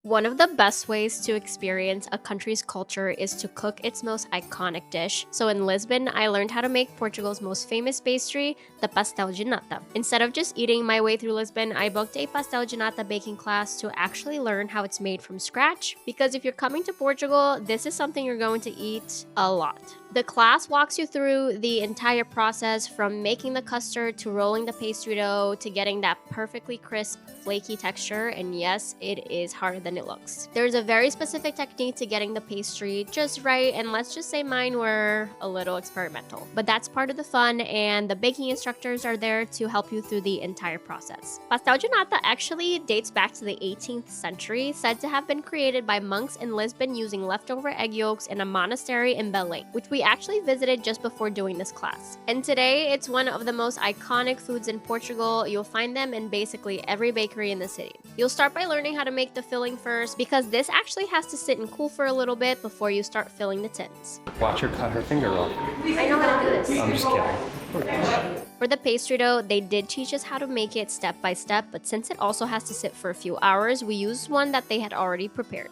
One of the best ways to experience a country's culture is to cook its most iconic dish. So in Lisbon, I learned how to make Portugal's most famous pastry, the Pastel de Nata. Instead of just eating my way through Lisbon, I booked a Pastel de Nata baking class to actually learn how it's made from scratch. Because if you're coming to Portugal, this is something you're going to eat a lot. The class walks you through the entire process from making the custard to rolling the pastry dough to getting that perfectly crisp, flaky texture, and yes, it is harder than it looks. There's a very specific technique to getting the pastry just right, and let's just say mine were a little experimental. But that's part of the fun, and the baking instructors are there to help you through the entire process. Pastel de nata actually dates back to the 18th century, said to have been created by monks in Lisbon using leftover egg yolks in a monastery in Belém, which we actually visited just before doing this class. And today, it's one of the most iconic foods in Portugal. You'll find them in basically every bakery in the city. You'll start by learning how to make the filling first, because this actually has to sit and cool for a little bit before you start filling the tins. Watch her cut her finger off. I know how to do this. I'm just kidding. For the pastry dough, they did teach us how to make it step by step, but since it also has to sit for a few hours, we used one that they had already prepared.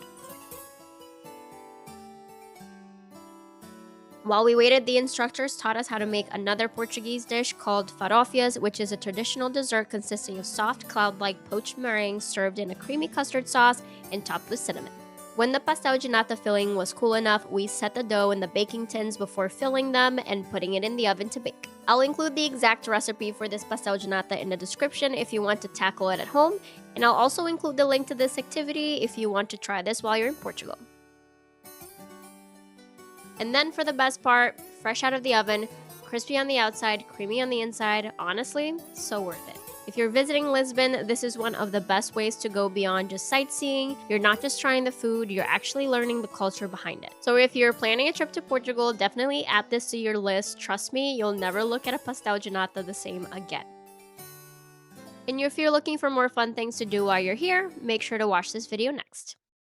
While we waited, the instructors taught us how to make another Portuguese dish called farofias, which is a traditional dessert consisting of soft, cloud-like poached meringue served in a creamy custard sauce and topped with cinnamon. When the pastel de nata filling was cool enough, we set the dough in the baking tins before filling them and putting it in the oven to bake. I'll include the exact recipe for this pastel de nata in the description if you want to tackle it at home, and I'll also include the link to this activity if you want to try this while you're in Portugal. And then for the best part, fresh out of the oven, crispy on the outside, creamy on the inside, honestly, so worth it. If you're visiting Lisbon, this is one of the best ways to go beyond just sightseeing. You're not just trying the food, you're actually learning the culture behind it. So if you're planning a trip to Portugal, definitely add this to your list. Trust me, you'll never look at a pastel de nata the same again. And if you're looking for more fun things to do while you're here, make sure to watch this video next.